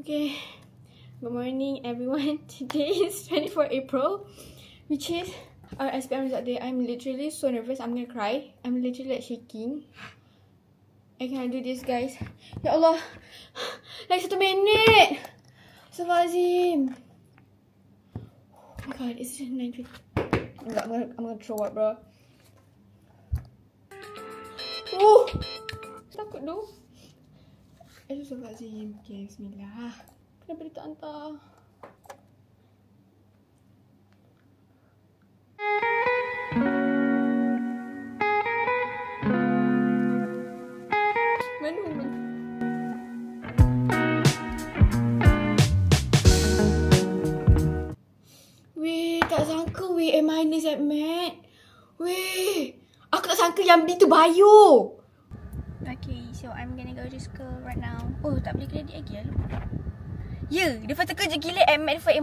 Okay, good morning everyone. Today is 24 April, which is our SPM result day. I'm literally so nervous, I'm gonna cry. I'm literally like shaking. I cannot do this, guys. Ya Allah, like 1 minit. Astagfirullahaladzim. Oh my god, it's 9:50. I'm gonna throw up, bro. Oh, takut tu. Astagfirullahaladzim. Okay, bismillah. Kenapa dia tak hantar? Mana? Weh, tak sangka weh A- at Mat. Weh, aku tak sangka yang beli tu bio. Okay, so I'm gonna go to school right now. Oh, tak boleh kredit lagi lah. Ya, dia patut kerja gila MAT for A-.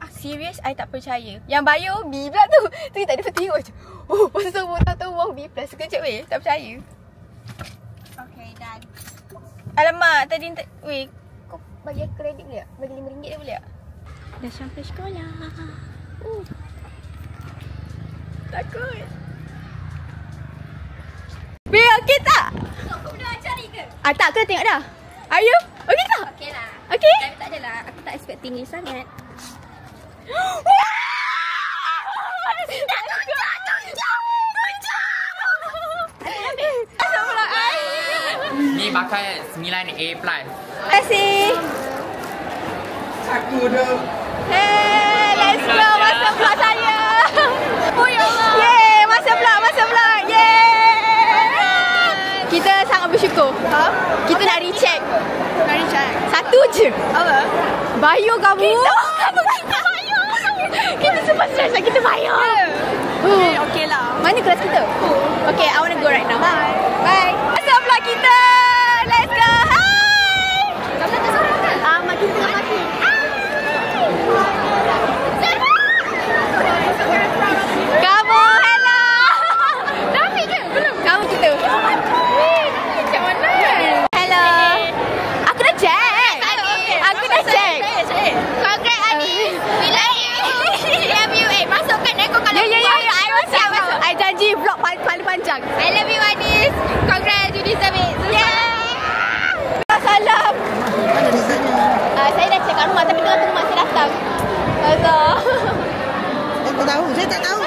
Serius, I tak percaya. Yang bio B pula tu. Tu tak ada tengok je. Oh, masa semua tak tahu wow B+. Sekejap weh, tak percaya. Okay, done. Alamak, tadi weh, kau bagi aku kredit boleh tak? Bagi RM5 dia boleh tak? Dah sampai sekolah. Takut. Weh, okey tak? Kau dah cari ke? Tak, aku dah tengok dah. Are you? Okey tak? Okey lah. Okey? Tapi tak adalah. Aku tak expect tinggi sangat. Ni pakai 9A+. Terima kasih. Aku dah. Hey, let's go. Masa vlog saya. Oh ya Allah. Yeay, masa vlog. Yeay. Kita sangat bersyukur. Kita nak recheck. Satu je. Apa? Bio kamu. Kita bio. Kita semua stress lah. Kita bio. Okey lah. Mana kelas kita? Okay, I want to go right now. Bye. Masa vlog kita. Let's go. Hi. Kamu tak seorang ke? Mak kita mati. Kamu, hello. Nafi ke? Belum. Kamu kita. Macam mana? Hello. Aku dah check. Congrats Anis. We love you. We love you. Masukkan aku kalau Ya. I masuk. I janji vlog paling panjang. I love you Anis. Congrats, you deserve it. Salam. Saya dah check kat rumah tapi tengah tunggu mak saya datang. Saya tak tahu.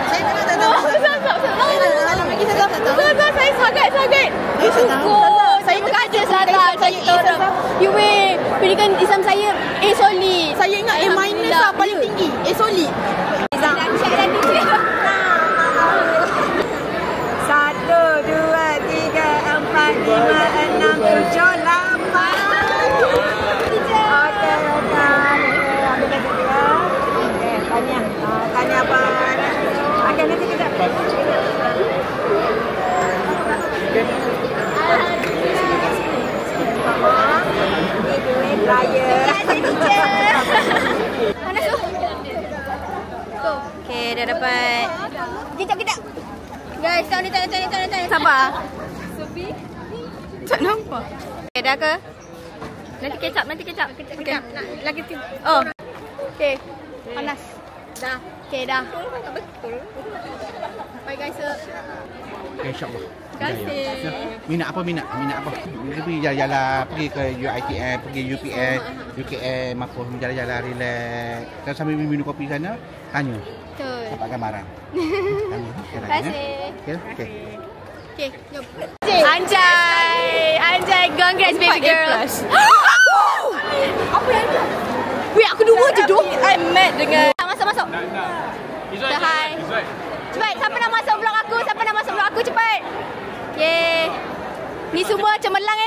Saya memang tak tahu. Saya sangat. Saya bekerja sangat. Saya Islam. Pendidikan Islam saya A solid. Saya ingat A- lah paling tinggi. A solid. Dah check dah teacher. 1, 2, 3, 4, 5, 6, 7, 8. Tanya apa? Okey, nanti kita. Ini duit raya. Mana tu? Okay, dah dapat. Kejap. Guys, tanya. Sabar. Tak nampak. Okay, dah ke? Nanti kecap. Okay. Lagi tu. Oh. Okay. Panas. Dah. Okay, dah. Betul. Bye guys. InsyaAllah. Terima kasih. Minat apa? Pergi jalan-jalan, pergi ke UiTM, pergi UPN, UKM, apa, jalan-jalan, relax. Dan sambil minum kopi sana, tanya. Betul. Dapat gambaran. Tanya. Terima kasih. Okey. Okay, jom. Anjay. Congrats baby girl. Apa yang tu? Weh, aku dua je doh. I mad dengan. Masuk. Say hi. Cepat, siapa nak masuk vlog aku? Cepat. Yeay. Ni semua cemerlang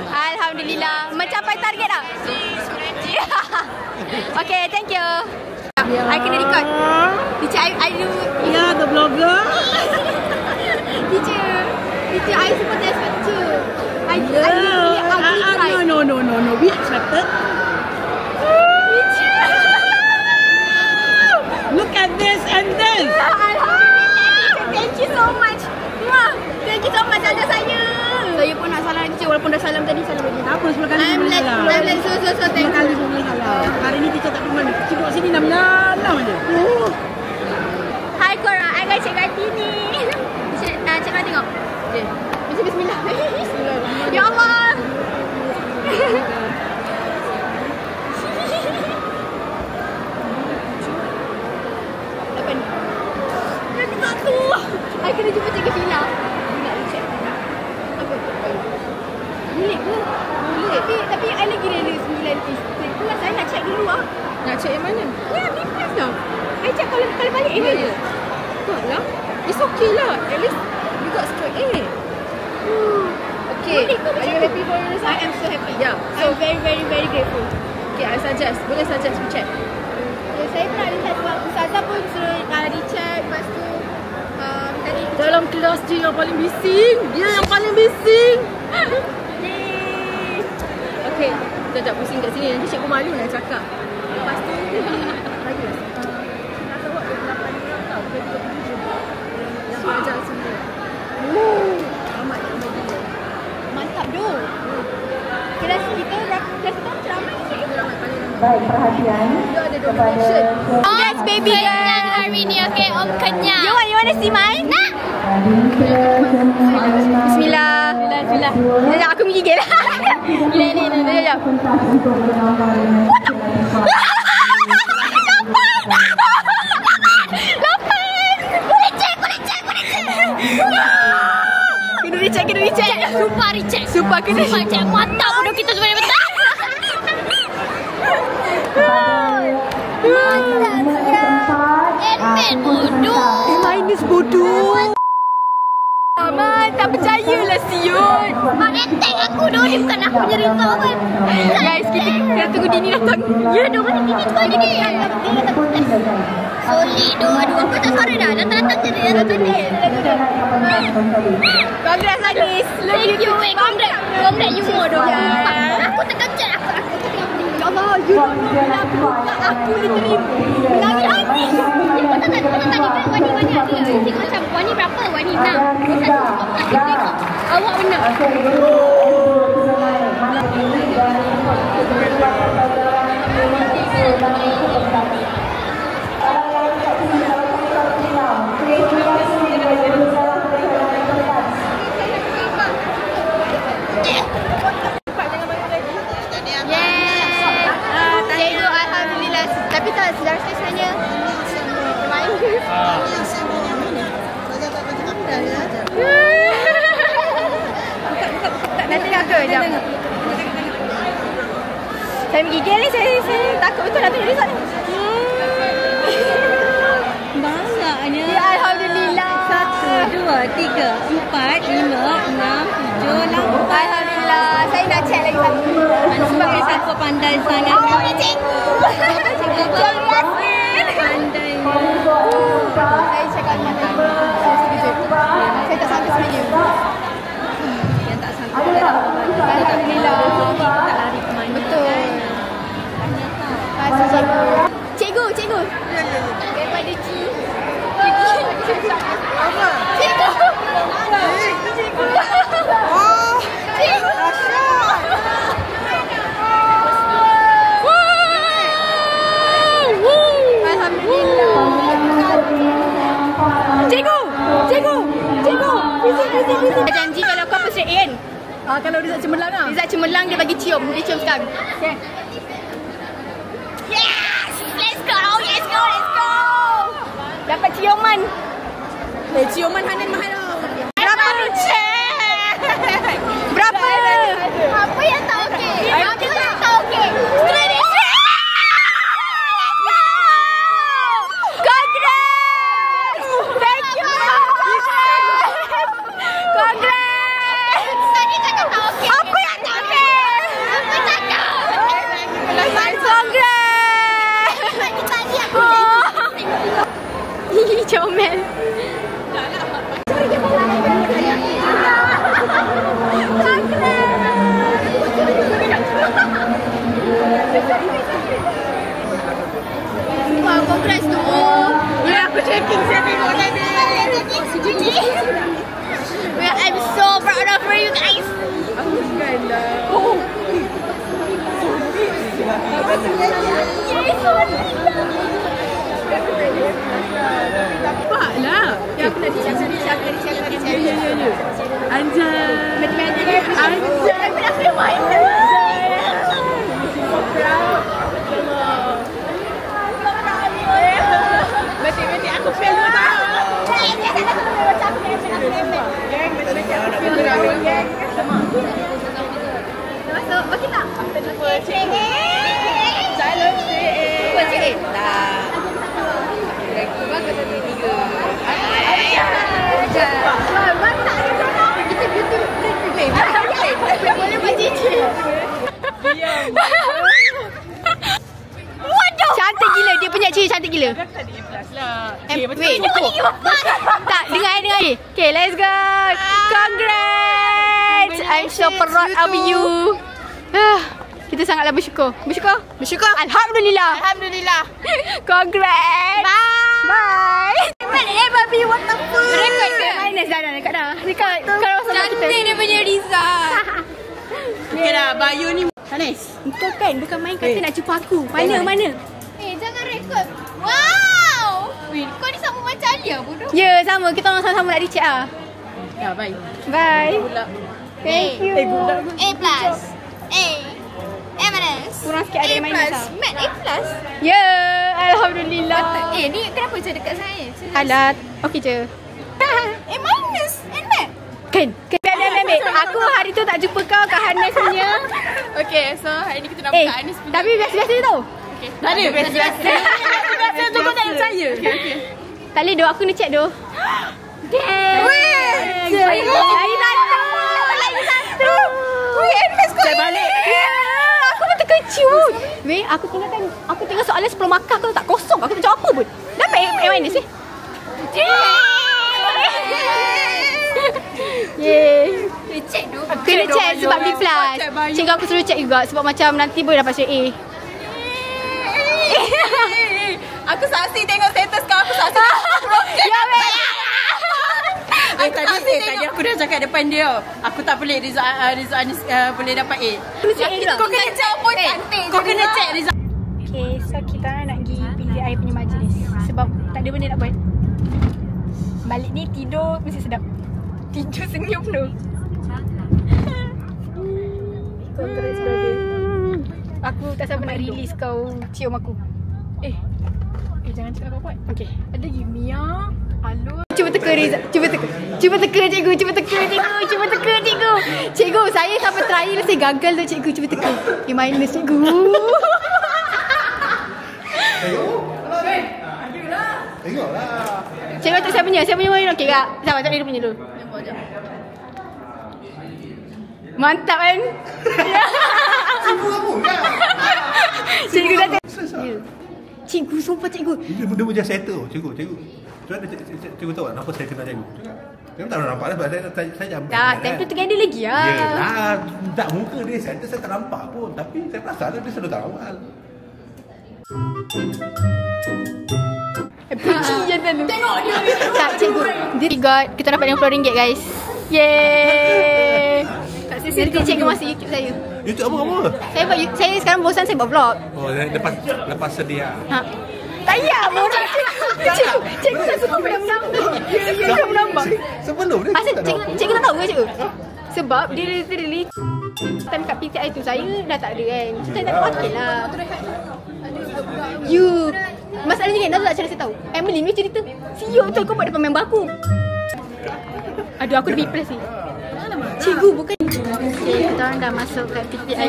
Alhamdulillah. Mencapai target tak? Okay, thank you. I kena record. Teacher, I do. Ya, the blogger. Teacher, I support the teacher. I try. No. We accepted. Teacher. Look at this and this. Alhamdulillah. Thank you so much. Thank you so much. Ada saya. Saya pun nak salam teacher walaupun dah salam tadi, salam lagi. Apa 10 kali boleh salah. I'm like so 10 kali boleh salah. Hari ni teacher tak pernah cibuk sini dah menyalam je. Hai korang, I dengan Cik Rati ni. Cik Rati tengok. Okay. Mesti bismillah. Ya Allah. Apa ni? Yang satu. I kena jumpa Cikgu Fila. Nak check. Apa? Boleh ke? Boleh. Tapi I lagi rela 9 piece. Plus I nak check dulu ah. Nak check yang mana? Ya, B plus lah. I check kalau balik A je. Tak lah. It's okay lah. At least you got straight A. Okay. Are you happy for your result? I am so happy. Yeah. So I'm very, very, very grateful. Okay, I suggest. Boleh suggest we check. Saya pernah lihat sebab Ustazah pun suruh recheck. Lepas tu tadi Dalam kelas dia yang paling bising. Dia yang paling bising. Okay. Sekejap pusing kat sini. Nanti cikgu malu nak cakap. Lepas tu lagi lah. Nak awak 28 orang tau. Dia 37. Yang belajar semua. Amat yang bagi dia. mantap doh. Kelas kita ramai sikit. Baik, perhatian kepada Yes baby girl. Hari ni okay, Om kenyang. You wanna see mine? Nak. Bismillah. Bismillah. Sekejap aku menggigil. Ni. Sekejap. Kena recheck. Super kena recheck. Mantap bodoh kita sebenarnya betul. Admin bodoh. Minus bodoh. Aman, tak percayalah siut. Mak attack aku doh. Dia bukan aku punya result kan. Guys, kita kena tunggu Dini datang. Ya doh, mana Dini tu lagi ni. Solid doh. Aduh, aku tak suara dah. Datang-datang je dia. Congrats Anis. Thank you. Congrats you more doh. Aku tekan chat. Aku tengah berdiri. Ya Allah, you don't know bila aku diterima. Lagi habis. Betul tak dia Wani ada. Tengok macam Wani berapa? Wani 6. Tengok. Awak benar. Cikgu alhamdulillah. Tapi tak sejarah saya sebenarnya. Nanti nak ke jap. Saya menggigil ni, saya takut betul nak tunjuk result ni. Banyaknya. Ya alhamdulillah. 1, 2, 3, 4, 5, 6, 7, 8. Alhamdulillah. Saya nak check lagi satu. Sebab siapa pandai sangat. Oh, ni cikgu. Cikgu Yasin. Pandai. Saya check kat mana. Saya sekejap. Saya tak sangka sebenarnya. Yang tak sangka. Alhamdulillah. Tak lari ke mana. Betul. Terima kasih cikgu. Cikgu. Daripada Ci. Apa? Cikgu. Oh. Cikgu. Alhamdulillah. Cikgu. Visi. Janji kalau kau apa straight A kan? Kalau result cemerlang lah. Result cemerlang dia bagi cium. Dia cium sekarang. Okay. Yes! Let's go. Dapat ciuman. Ciuman Hanan mahal tau. Berapa ni cek? Berapa? Apa yang tak okey? Apa yang tak okey? Comel. Nampak lah. Yang aku nak dicakap. Anjay. Matematik. Anjay. Tapi aku dah main. So proud. Matematik aku fail 2 tahun. Masuk, okey tak? Kita jumpa Cik A. Salam Cik A. Jumpa Cik A? Tak. Bagus tadi 3. Bagus tak ada sana? Kita beauty play. Boleh buat cincin. Diam. Waduh. Cantik gila. Dia punya ciri cantik gila. Wait, tak, dengar. Okay, let's go. Congrats. I'm so proud of you. Kita sangatlah bersyukur. Bersyukur? Alhamdulillah. Congrats. Bye. Baby, what the fuck? Rekod ke? Minus dah dekat dah. Dekat kawasan kita. Cantik dia punya result. Okay dah, Bayu ni Hanis. Kau kan bukan main kata nak jumpa aku. Mana? Jangan rekod. Wow. Kau ni sama macam Alia bodoh. Ya, sama. Kita orang sama-sama nak di-check lah. Ya, bye. Thank you. A+. A-. Kurang sikit ada minus lah. Mat A+. Ya, Alhamdulillah. Ni kenapa macam dekat saya? Alat. Okey je. A- and Mat. Kan. Ambil. Aku hari tu tak jumpa kau kat Hanis punya. Okay, so hari ni kita nak buka Hanis punya. Tapi biasa-biasa je tau. Okay. Tak ada biasa-biasa. Biasa tu kau tak percaya. Okay. Tak boleh doh, aku ni check doh. Damn. Lagi satu. Hanis kau. Saya balik. Aku pun terkejut. Weh, aku tengok soalan 10 markah kau tak kosong. Aku tak jawab apa pun. Dapat A- eh? Yeay. Kena check sebab B+. Cikgu aku suruh check juga sebab macam nanti boleh dapat straight A. Aku saksi tengok status kau. Aku saksi. Ya weh. Tadi aku dah cakap depan dia. Aku tak boleh Rizal Anis boleh dapat A. Kau kena check pun cantik. Kau kena check Rizal. Okay, so kita nak pergi PZI punya majlis sebab tak ada benda nak buat. Balik ni tidur mesti sedap. Tidur senyum tu. Congrats brother. Aku tak sabar nak release kau cium aku. Jangan cakap apa-apa. Okay. Ada lagi Mia, Alun. Cuba teka Riza. Cuba teka cikgu. Cikgu, saya sampai trial saya gagal tu cikgu. Cuba teka. A- cikgu. Tengoklah. Cikgu tu saya punya mana okey tak? Sabar, tak dia punya dulu. Mantap kan? Cikgu kamu kan? Cikgu dah cikgu, sumpah cikgu. Dia macam settle cikgu. Cikgu tahu tak kenapa saya kenal cikgu? Saya tak nampak lah sebab saya jamban. Tak, time tu together lagi lah. Yelah, tak muka dia settle saya tak nampak pun. Tapi saya perasan dia selalu kawal. Puji je selalu. Tengok dia. Tak, cikgu. Kita dapat RM50 guys. Yeay. Nanti cikgu masuk YouTube saya. YouTube apa? Saya sekarang bosan saya buat vlog. Oh, lepas sedia. Tak payah bodoh. Cikgu tak suka menambah. Sebelum dia asal cikgu tak tahu ke cikgu? Sebab dia literally time kat PTI tu saya dah tak ada kan. Saya tak pakai lah. Masalahnya kan, tak cara saya tahu. Emily ni cerita siap betul kau buat depan member aku. Aduh, aku dah B+ ni. Cikgu bukan. Okay, kita orang dah masuk kat PTI.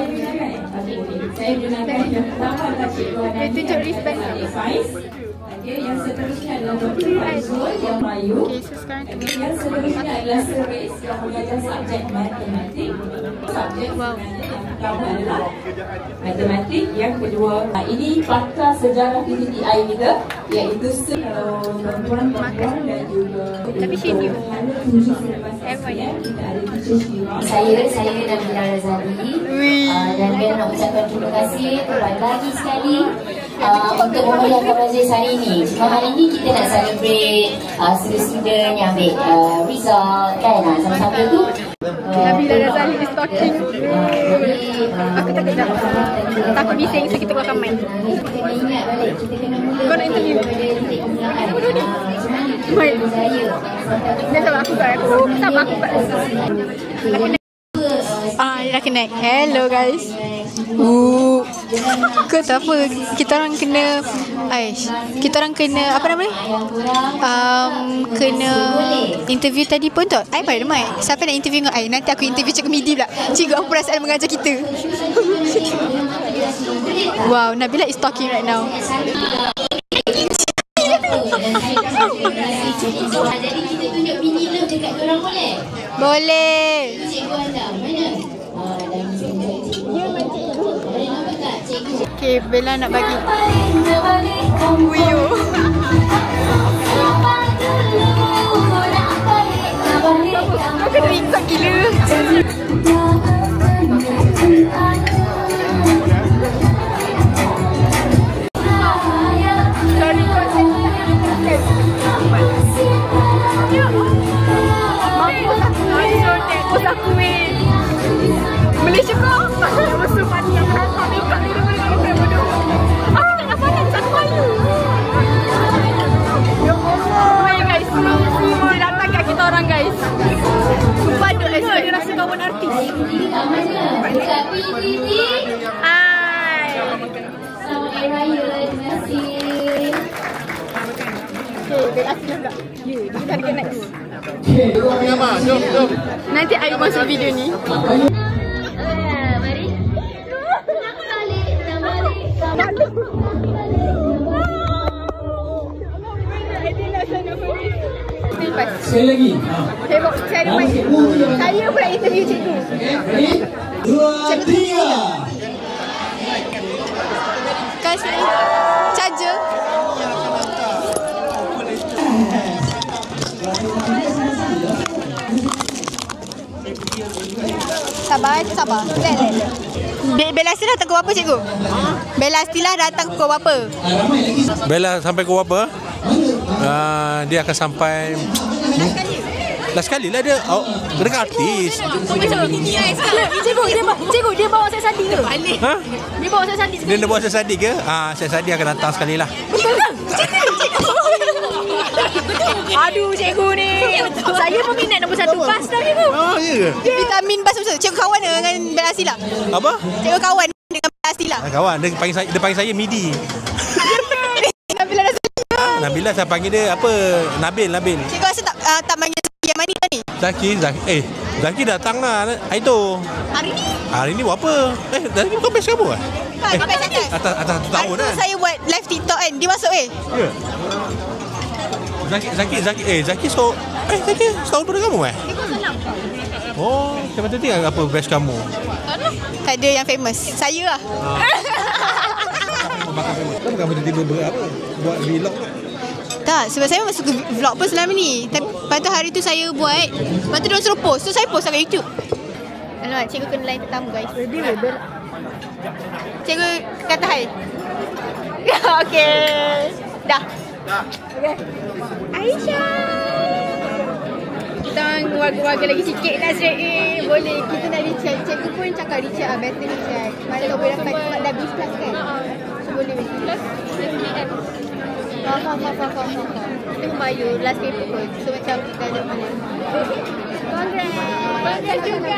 Dia tunjuk wristband. Yang seterusnya adalah yang Melayu. Yang seterusnya adalah series yang mengajar subjek matematik. Subjek pertama adalah matematik. Yang kedua, ini fakta sejarah PTI kita, iaitu perempuan-perempuan dan juga tapi senior. Saya Nabila Razali dan saya nak ucapkan terima kasih lagi sekali untuk memeriahkan majlis hari ini. Cuma hari ini kita nak celebrate student yang ambil result kan, sama-sama tu. Nabila Razali is talking. Aku takut dah. Takut bising, so kita keluarkan mic. Kau nak interview? Apa dulu ni? Mic. Dia sabar aku kat aku. Sabar aku kat aku. Dia dah connect. Hello guys. Ke tak apa, kita orang kena kita orang kena apa nama ni? Kena interview tadi pun tu. Ai pada mic. Siapa nak interview dengan ai? Nanti aku interview Cikgu Midi pula. Cikgu apa perasaan mengajar kita? Wow, Nabila is talking right now. Jadi kita tunjuk mini love dekat korang boleh? Boleh. Cikgu anda mana? Okay, Bella nak bagi Wiyo. Kau kena ringsak gila. Sorry, mampus aku weh. Malaysia kau. Musuh mati yang berangkat dekat ni. Aku tak dapat nak satu kali. Ya Allah. Weh guys, semua datang kat kita orang guys. Sumpah dia rasa kawan artis. Dekat PDD. Selamat Hari Raya. Terima kasih. Okay, Bella sila pula. Ya, dia dah kena dua. Jom. Nanti I masuk video ni. Sekali lagi. Tengok saya mic. Saya pula interview cikgu. 2, 3. Kasih charger. Sabar. Bella Stila datang pukul berapa cikgu? Bella Stila datang pukul berapa? Bella sampai pukul berapa? Dia akan sampai last kali lah dia. Dekat artis. Cikgu dia bawa saya Sadiq ke? Ha? Dia bawa saya Sadiq. Dia bawa saya Sadiq ke? Saya Sadiq akan datang sekali lah. Betul ke? Aduh cikgu ni. Saya peminat nombor 1 bas dah cikgu. Ya ke? Vitamin bas betul. Cikgu kawan dengan Bella Stila. Apa? Cikgu kawan dengan Bella Stila. Kawan, dia panggil saya Midi. Nabila Razali. Nabila saya panggil dia apa? Nabil. Cikgu rasa tak panggil Zaki yang mana tadi? Zaki datang lah hari tu. Hari ni buat apa? Zaki bukan best kamu kan? Dia best sangat. Atas 1 tahun kan? Saya buat live TikTok kan. Dia masuk Ya. Zaki so Zaki setahun pada kamu Oh, siapa tu tengok apa best kamu? Tak ada yang famous. Saya lah. Kau bukan tiba-tiba buat vlog Tak, sebab saya masuk ke vlog pun selama ni. Lepas tu hari tu saya buat. Lepas tu diorang suruh post. So saya post kat YouTube. Alamak, cikgu kena lain tetamu guys. Cikgu kata hai. Okay. Dah. Okay. Aisyah. Kita orang warga-warga lagi sikit nak share. Boleh. Kita nak rechat. Cikgu pun cakap rechat better rechat. Mana tahu boleh dapat dah bis plus kan. So boleh plus. Faham. Kita membayar last paper pun. So macam kita ada mana. Congrats juga.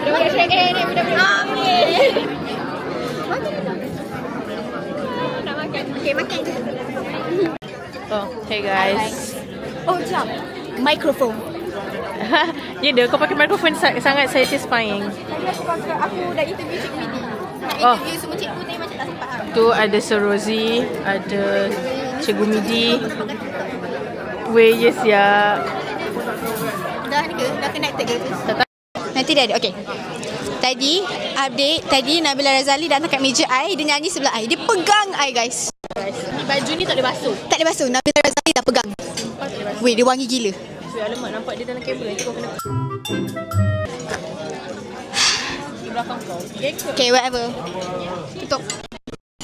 Mudah-mudahan share ni. Amin. Nak makan. Okay, makan je. Hey guys. Jap. Microphone. Ya dah, kau pakai mikrofon sangat satisfying. Tadi aku dah interview Cikgu Midi. Nak interview semua cikgu tapi macam tak sempat. Tu ada Sir Rosie, ada Cikgu Midi. Weh, yes ya. Dah ni ke? Dah connected ke? Tak tahu. Nanti dah ada. Okay. Tadi update. Tadi Nabila Razali datang kat meja I. Dia nyanyi sebelah I. Dia pegang I guys. Baju ni tak ada basuh. Tak ada basuh. Nabila Razali dah pegang. Weh, dia wangi gila. Alamak, nampak dia dalam kamera. Nanti kau kena di belakang kau. Okay, whatever. Tutup.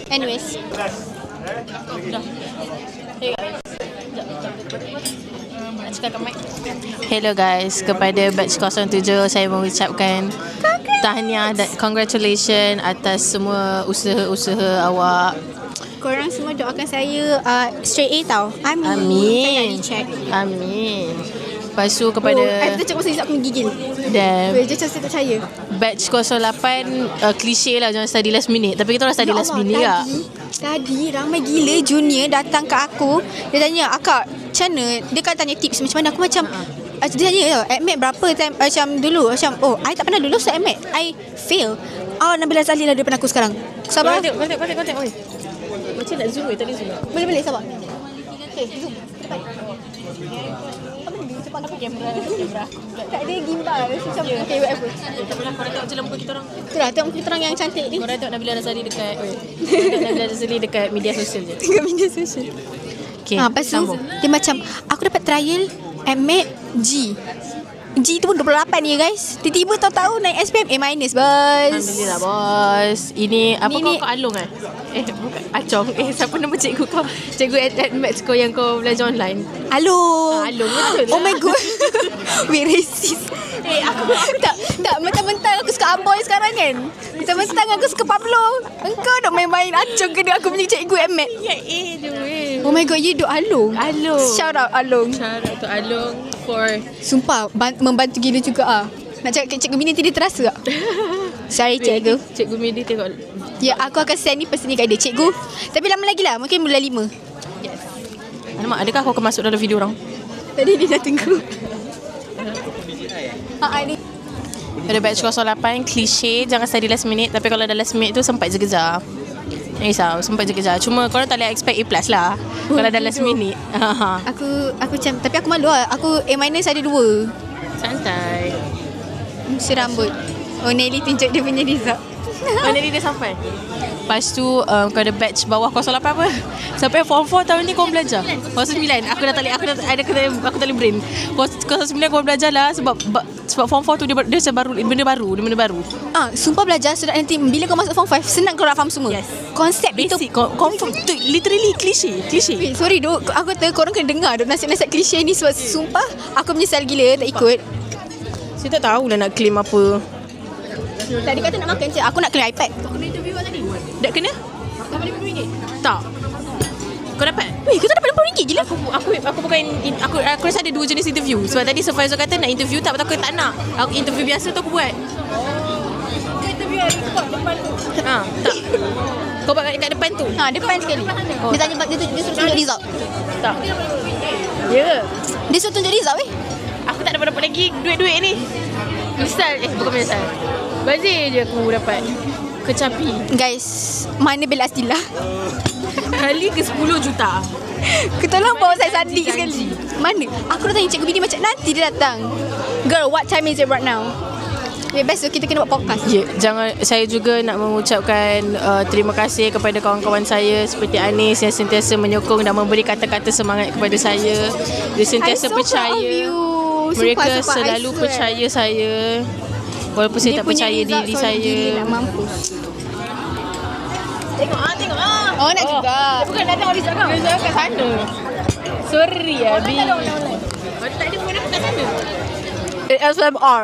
Anyways. Dah. Hey guys. Sekejap. Hello guys, kepada batch 07 saya mengucapkan tahniah dan congratulations atas semua usaha-usaha awak. Korang semua doakan saya straight A tau. Amin. Amin. Lepas tu kepada I betul cakap pasal Izzat aku menggigil. Dan Dia macam saya tak percaya. batch 08 klise lah jangan study last minute. Tapi kita orang study last minute tak? Tadi ramai gila junior datang ke aku. Dia tanya, "Akak, macam mana?" Dia kan tanya tips macam mana. Aku macam dia tanya tau, admit berapa time macam dulu. Macam, I tak pernah dulu saya admit. I fail. Nabila Zali lah depan aku sekarang. Sabar. Tengok. Macam nak zoom tak boleh zoom. Boleh, sabar. Okay, zoom. Cepat. Apa kamera? Tak ada gimbal. Macam okay, whatever. Tak apalah, korang tengok je lampu kita orang. Itulah, tengok kita orang yang cantik ni. Korang tengok Nabila Razali dekat Nabila Razali dekat media sosial je. Dekat media sosial. Okay, lepas tu dia macam, aku dapat trial admit G tu pun 28 ya guys. Tiba-tiba tahu-tahu naik SPM A- bos. Alhamdulillah bos. Ini apa kau Along bukan Acong. Siapa nama cikgu kau? Cikgu admit kau yang kau belajar online. Along. Along betul lah. Oh my god. Wait, racist. Aku tak mentang-mentang aku suka Amboy sekarang kan. Mentang-mentang aku suka Pablo. Engkau nak main-main Acong ke dia aku punya cikgu admit. Ya je. Oh my god, you do Along. Shout out Along. Shout out to Along for sumpah membantu gila juga Nak cakap cikgu Mini nanti dia terasa tak? Sorry cikgu. Cikgu Mini tengok. Ya, aku akan send ni personally kat dia. Cikgu, tapi lama lagi lah. Mungkin bulan 5. Yes. Alamak, adakah aku akan masuk dalam video orang? Tadi dia dah tunggu. Pada batch 08 klise jangan study last minute. Tapi kalau dah last minute tu sempat je kejar. Jangan risau, sempat je kejar. Cuma korang tak boleh expect A+ lah kalau dah last minute. Aku macam, tapi aku malu lah. Aku A- ada 2. Santai. Si rambut. Oh, Nelly tunjuk dia punya result. Nelly dia sampai. Lepas tu kau ada batch bawah 08 apa? Sampai form 4 tahun ni kau belajar. Form 9 aku dah tak boleh brain. Form 9 kau belajar lah sebab form 4 tu dia macam baru, benda baru. Sumpah belajar so nanti bila kau masuk form 5 senang kau nak faham semua. Yes. Konsep basic, itu confirm tu literally klise. Wait, sorry duk, aku kata korang kena dengar duk nasihat-nasihat klise ni sebab sumpah aku menyesal gila tak ikut. Saya tak tahulah nak claim apa. Tadi kata nak makan je. Aku nak claim iPad. Kau kena interview tadi. Tak kena? Dapat RM50? Tak. Kau dapat? Weh, kau tak dapat RM50 gila? Aku bukan aku rasa ada 2 jenis interview. Sebab tadi supervisor kata nak interview tak, aku tak nak. Aku interview biasa tu aku buat. Kau interview dekat depan tu. Tak. Kau buat kat depan tu. Depan sekali. Dia tanya dia suruh tunjuk result. Tak. Ya. Dia suruh tunjuk result weh. Aku tak dapat lagi duit-duit ni. Menyesal. Bukan menyesal. Bazir je aku dapat. Kecapi. Guys, mana Bella Astila? Kali ke 10 juta. Tolong bawa saya sandi sekali. Mana? Aku dah tanya cikgu Bini macam nanti dia datang. Girl, what time is it right now? Besok kita kena buat podcast. Saya juga nak mengucapkan terima kasih kepada kawan-kawan saya seperti Anis yang sentiasa menyokong dan memberi kata-kata semangat kepada saya. Dia sentiasa percaya. Mereka selalu percaya saya walaupun saya tak percaya diri saya. Tengok. Oh, nak juga. Bukan nak tengok result kau. Result kat sana. Sorry Abi. Tak ada pun aku kat sana. SMR.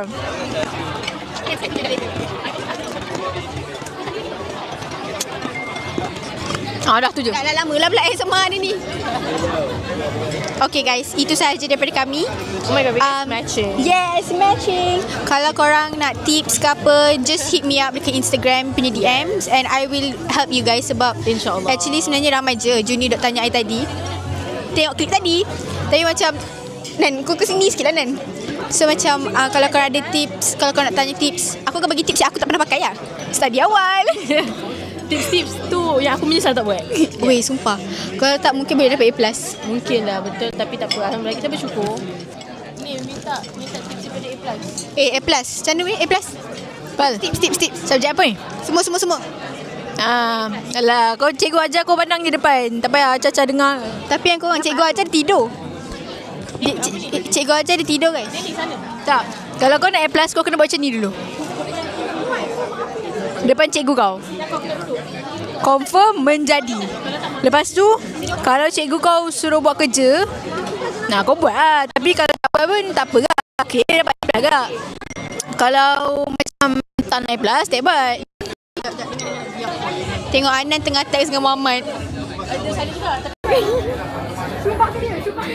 Dah tu je. Dah lama lah pula SMR ni. Okay guys, itu sahaja daripada kami. Oh my god, matching. Yes, matching. Kalau korang nak tips ke apa, just hit me up dekat Instagram punya DMs and I will help you guys sebab InsyaAllah. Actually sebenarnya ramai je junior dok tanya I tadi. Tengok klip tadi. Tapi macam Nan, kau kesini sikit lah Nan. So macam kalau korang ada tips, kalau korang nak tanya tips, aku akan bagi tips yang aku tak pernah pakai lah. Study awal. Tips-tips tu yang aku menyesal tak buat. Weh, sumpah. Kalau tak mungkin boleh dapat A+. Mungkin lah, betul. Tapi tak apa. Alhamdulillah kita bersyukur. Ni minta tips daripada A+. A+. Macam mana weh? A+. Pal. Tips. Subjek apa ni? Semua. Alah, kau cikgu ajar kau pandang je depan. Tak payah Caca dengar. Tapi yang korang cikgu ajar dia tidur. Cikgu ajar dia tidur guys. Tak. Kalau kau nak A+, kau kena buat macam ni dulu. Depan cikgu kau. Confirm menjadi. Lepas tu, kalau cikgu kau suruh buat kerja, Nah, kau buat lah. Tapi kalau tak buat pun tak apa lah. Okay, dapat A+ agak. Kalau macam tak naik plus, tak buat. Tengok Anan tengah teks dengan Muhammad. Ada sana juga. Sumpah ke dia? Sumpah.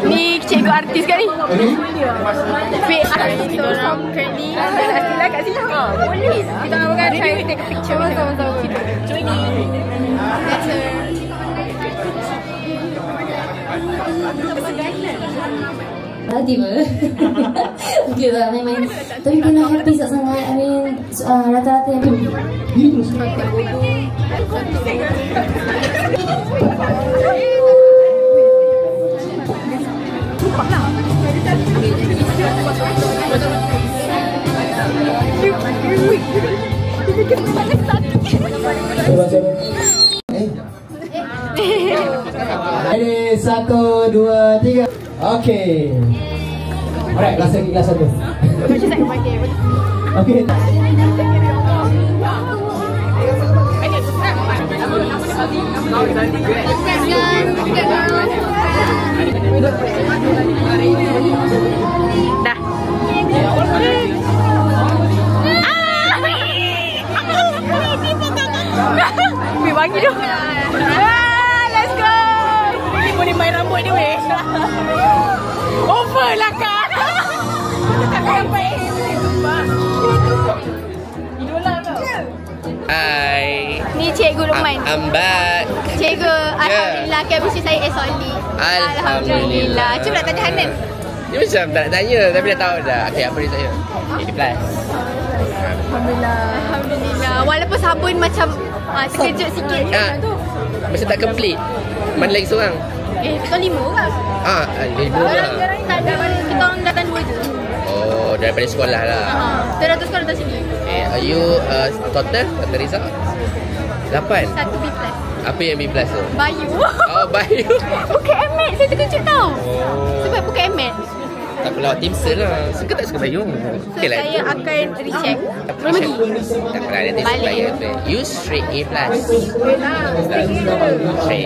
Ni cikgu artis kan ni? Fake artis from Trendy. Lah kat sini. Boleh lah. Kita nak try take a picture sama-sama. Join ni. That's her. Tiba. Okay lah, main-main. Tapi kena happy sangat. I mean, rata-rata happy. Ready, 1, 2, 3. Okay. Alright, kelas lagi, kelas 1. Okay. Dah. Weh, bagi tu. Let's go. Ni boleh main rambut ni weh. Over lah kak. Tak sampai. Idola tau. Hai. Ni Cikgu Luqman. I'm back. Cikgu, alhamdulillah chemistry saya solid. Alhamdulillah. Cuba nak tanya Hanan. Dia macam tak nak tanya tapi dah tahu dah. Okay, apa dia saya? A+. Alhamdulillah. Walaupun sabun macam terkejut sikit. Macam tak complete. Mana lagi seorang? Kita 5 orang. 5 orang. Tak ada. Kita orang datang 2 je. Oh, daripada sekolah lah. Kita datang sekolah datang sini. Are you total result? 8. 1 B+. Apa yang B+ tu? Bayu. Oh, Bayu. Bukan MAT. Saya terkejut tau. Sebab bukan MAT. Tak apalah, timsel lah. Suka tak suka Bayu? So, saya akan recheck. Belum lagi? Tak apalah, nanti supaya you straight A+. Straight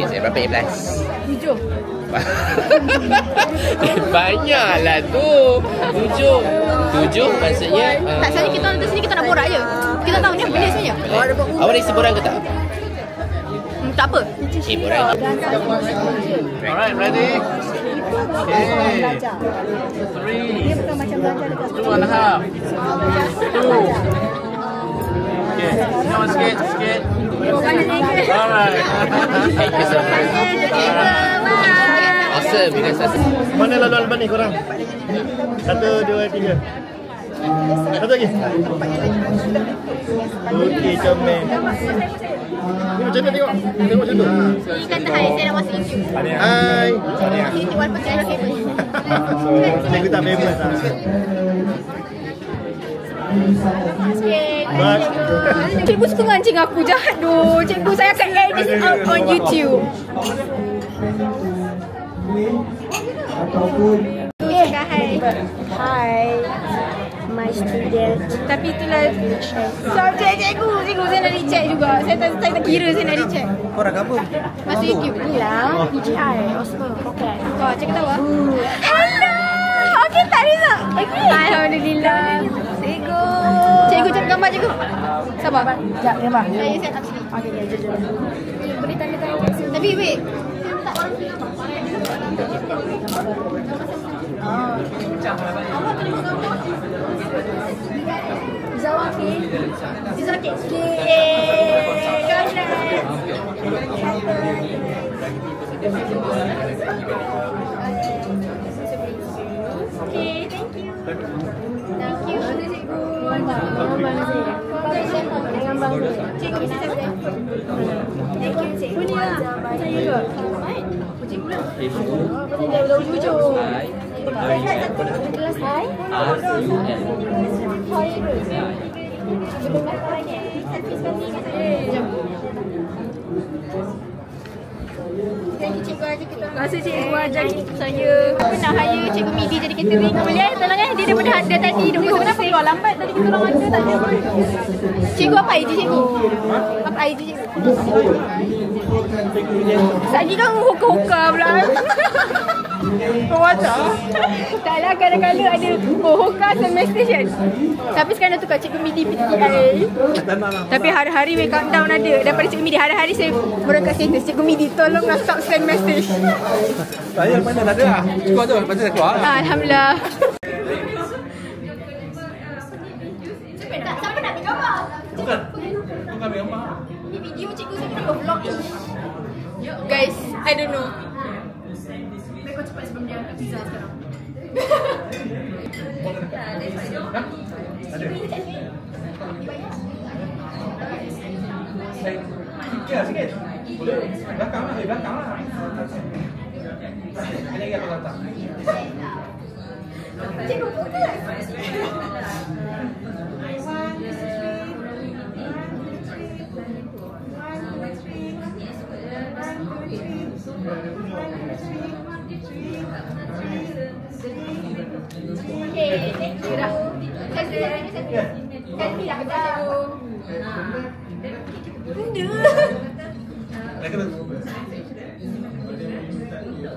A. Berapa A+? 7. Banyaklah tu. 7 maksudnya tak saja kita datang sini kita nak borak je. Kita tahu ni boleh sebenarnya. Awak ada isi borang ke tak? Tak apa. Borang. Alright, ready? Okay. 3. 2.5. 2. Okay. Come on, sikit. Alright. Thank you so much. Awesome. Mana laluan lepas ni korang? 1, 2, 3. Satu lagi. Okey, comel. Ni macam mana tengok? Tengok macam tu. Ni kata hai, saya nak masuk YouTube. Hai. YouTube walaupun saya ada famous. Cikgu tak famous lah. Cikgu suka ngancing aku, jahat tu. Cikgu, saya akan add this out on YouTube. Okay, hai. Hai. My student. Tapi itulah subjek cikgu. Cikgu saya nak recheck juga. Saya tak kira saya nak recheck. Korang apa? Masuk YouTube ni lah. PGI, Oscar, Pocket. Kau cek tahu ah? Hello. Okey tak Riza? Okey. Alhamdulillah. Cikgu. Cikgu cek gambar cikgu. Sabar. Sekejap, gambar. Saya set up sini. Okey, jom. Boleh tanda-tanda kat sini. Tapi wait. Is that okay? Is that okay? Okay, thank you. Thank you. Dengan bang cikgu saya. Thank you cikgu. Punya lah. Saya juga. Cikgu lah. Saya dah hujung. Kelas hai. Janji cikgu ajar kita. Rasa cikgu ajar saya. Aku nak hire cikgu Midi jadi catering. Boleh tolong dia daripada dia tadi. Kenapa keluar lambat tadi kita orang ada tak ada. Cikgu apa IG cikgu? Apa IG cikgu? Lagi kan hoka-hoka pula. Macam? Taklah kadang-kadang ada hoka semester kan. Tapi sekarang dah tukar cikgu Midi PTI. Tapi hari-hari we countdown ada. Daripada cikgu Midi hari-hari saya berangkat status cikgu Midi tolonglah stop send message. Saya mana dah ada lah. Keluar tu, lepas tu dah keluar. Alhamdulillah. Siapa nak ambil gambar? Bukan ambil gambar. Ni video cikgu saya tengok vlog ni. Guys, I don't know. Mereka cepat sebelum dia angkat pizza sekarang. Sikit. Boleh. Belakang lah. Ini aku datang. Cikgu bukan. Okay, thank you. Selfie lah kita.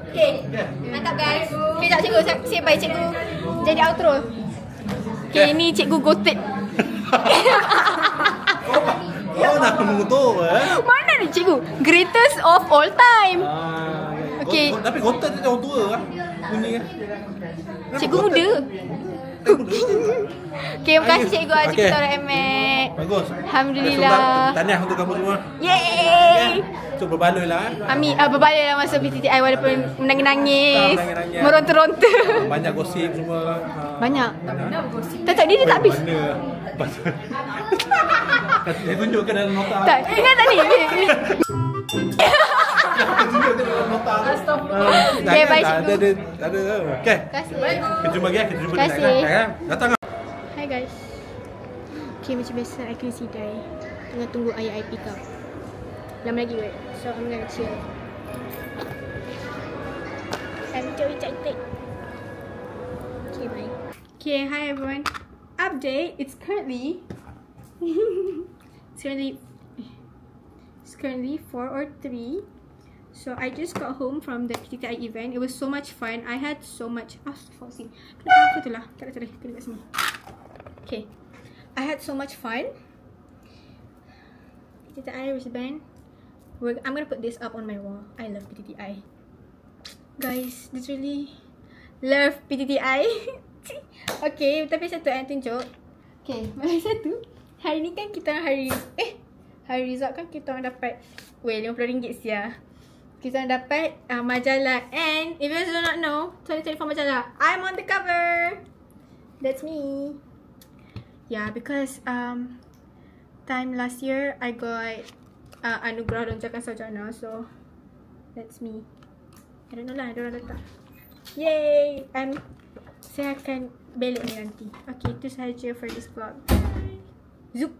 Okay, mantap guys. Okay, tak cikgu, say bye cikgu. Jadi outro. Okay, ni cikgu goated. Oh, nak mengutuk Mana ni cikgu? Greatest of all time. Okay. Tapi goated dia orang tua lah. Bunyi kan. Cikgu muda. Okay, terima kasih cikgu ajar kita orang MX. Bagus. Alhamdulillah. Tahniah untuk kamu semua. Yeay. So berbaloi lah. Amin. Berbaloi lah masa PTTI walaupun menangis-nangis. Meronta-ronta. Banyak gosip semua. Banyak. Tak dia tak habis. Dia tunjukkan dalam nota. Tak, ingat tak ni? Okay, bye cikgu. Ada. Okay. Kita jumpa lagi. Terima kasih. Datang. Hi guys. Okay, macam biasa I kena sidai. Tengah tunggu ayah I pick up. Lama lagi wait. So I'm gonna chill. Santai cantik. Okay, bye. Okay, hi everyone. Update. It's currently 4 or 3. So I just got home from the PTTI event. It was so much fun. I had so much. Astaghfirullahaladzim. Kenapa aku tu lah? Tak ada. Kena kat sini. Okay. I had so much fun. PTTI wristband. I'm gonna put this up on my wall. I love PTTI. Guys, literally love PTTI. Okay, tapi satu yang tunjuk. Okay, satu. Hari ni kan kita hari result kan kita orang dapat RM50 sia. Kita orang dapat majalah. And if you guys do not know, 2024 majalah, I'm on the cover. That's me. Yeah, because time last year I got anugerah lonjakan sarjana, so that's me. I don't know lah, ada orang letak. Yay! Saya akan belok ni nanti. Okay, itu sahaja for this vlog. Zoop!